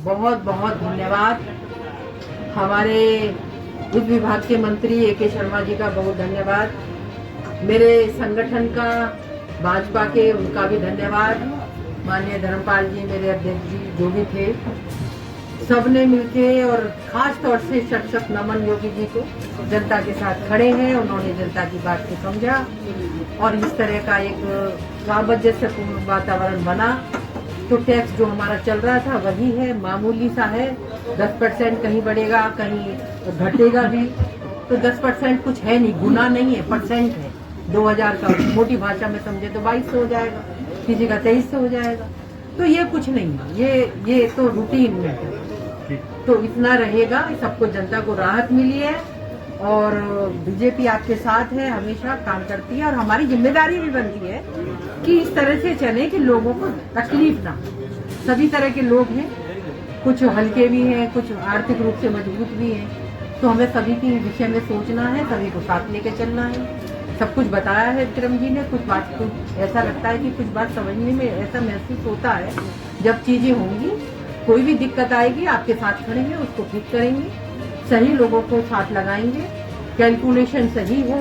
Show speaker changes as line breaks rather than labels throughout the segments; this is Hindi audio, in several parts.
बहुत बहुत धन्यवाद। हमारे उस विभाग के मंत्री A.K. शर्मा जी का बहुत धन्यवाद। मेरे संगठन का, भाजपा के, उनका भी धन्यवाद। माननीय धर्मपाल जी, मेरे अध्यक्ष जी, जो भी थे, सबने मिलके, और खास तौर से शत नमन योगी जी को, जनता के साथ खड़े हैं। उन्होंने जनता की बात को समझा और इस तरह का एक सामंजस्यपूर्ण वातावरण बना। तो टैक्स जो हमारा चल रहा था वही है, मामूली सा है। 10% कहीं बढ़ेगा, कहीं घटेगा भी। तो 10% कुछ है नहीं, गुना नहीं है, परसेंट है। 2000 का मोटी भाषा में समझे तो 2200 हो जाएगा, किसी का 2300 हो जाएगा। तो ये कुछ नहीं है, ये तो रूटीन में है। तो इतना रहेगा। सबको, जनता को राहत मिली है और बीजेपी आपके साथ है, हमेशा काम करती है। और हमारी जिम्मेदारी भी बनती है कि इस तरह से चले कि लोगों को तकलीफ ना हो। सभी तरह के लोग हैं, कुछ हल्के भी हैं, कुछ आर्थिक रूप से मजबूत भी हैं। तो हमें सभी के विषय में सोचना है, सभी को साथ लेके चलना है। सब कुछ बताया है विक्रम जी ने। कुछ बात को ऐसा लगता है कि कुछ बात समझने में ऐसा महसूस होता है, जब चीजें होंगी, कोई भी दिक्कत आएगी, आपके साथ खड़ेंगे, उसको ठीक करेंगे, सही लोगों को साथ लगाएंगे, कैलकुलेशन सही हो,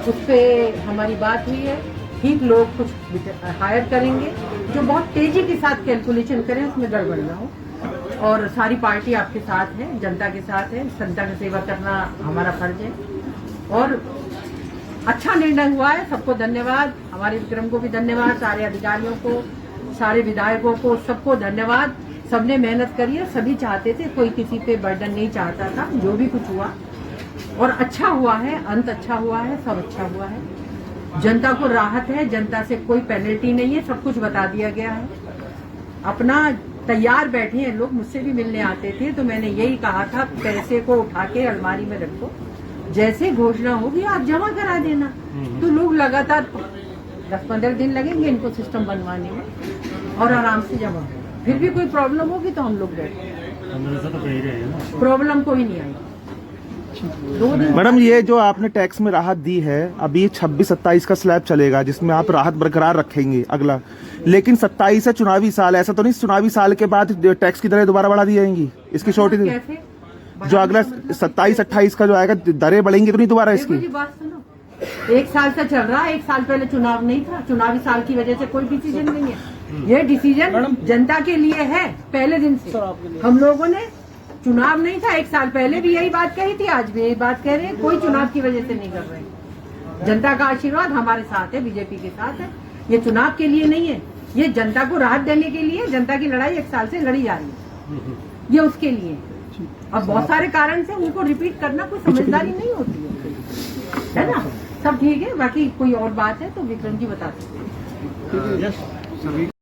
उस पर हमारी बात हुई है। ठीक लोग कुछ हायर करेंगे जो बहुत तेजी के साथ कैलकुलेशन करें, उसमें गड़बड़ ना हो। और सारी पार्टी आपके साथ है, जनता के साथ है। जनता की सेवा करना हमारा फर्ज है और अच्छा निर्णय हुआ है। सबको धन्यवाद, हमारे विक्रम को भी धन्यवाद, सारे अधिकारियों को, सारे विधायकों को, सबको धन्यवाद। सबने मेहनत करी है, सभी चाहते थे, कोई किसी पे बर्डन नहीं चाहता था। जो भी कुछ हुआ और अच्छा हुआ है, अंत अच्छा हुआ है, सब अच्छा हुआ है। जनता को राहत है, जनता से कोई पेनल्टी नहीं है, सब कुछ बता दिया गया है। अपना तैयार बैठे हैं लोग, मुझसे भी मिलने आते थे, तो मैंने यही कहा था, पैसे को उठा के अलमारी में रखो, जैसे घोषणा होगी आप जमा करा देना। तो लोग लगातार 10-15 दिन लगेंगे इनको सिस्टम बनवाने में और आराम से जमा होगा। फिर भी कोई प्रॉब्लम होगी तो हम लोग बैठे, प्रॉब्लम कोई नहीं आएगी। 2 दिन।
मैडम, ये जो आपने टैक्स में राहत दी है, अभी 26-27 का स्लैब चलेगा जिसमें आप राहत बरकरार रखेंगे अगला, लेकिन 27 है चुनावी साल, ऐसा तो नहीं चुनावी साल के बाद टैक्स की दरें दोबारा बढ़ा दी जाएंगी? इसकी छोटी जो अगला 27-28 का जो आएगा, दरें बढ़ेंगी तो नहीं दोबारा इसकी?
बात सुनो, 1 साल से चल रहा है, 1 साल पहले चुनाव नहीं था, चुनावी साल की वजह से कोई डिसीजन नहीं है। ये डिसीजन जनता के लिए है पहले दिन से। हम लोगों ने, चुनाव नहीं था 1 साल पहले भी यही बात कही थी, आज भी यही बात कह रहे हैं। कोई चुनाव की वजह से नहीं कर रहे हैं। जनता का आशीर्वाद हमारे साथ है, बीजेपी के साथ है। ये चुनाव के लिए नहीं है, ये जनता को राहत देने के लिए। जनता की लड़ाई 1 साल से लड़ी जा रही है, ये उसके लिए। अब बहुत सारे कारण से उनको रिपीट करना कोई समझदारी नहीं होती है ना। सब ठीक है, बाकी कोई और बात है तो विक्रम जी बता सकते हैं।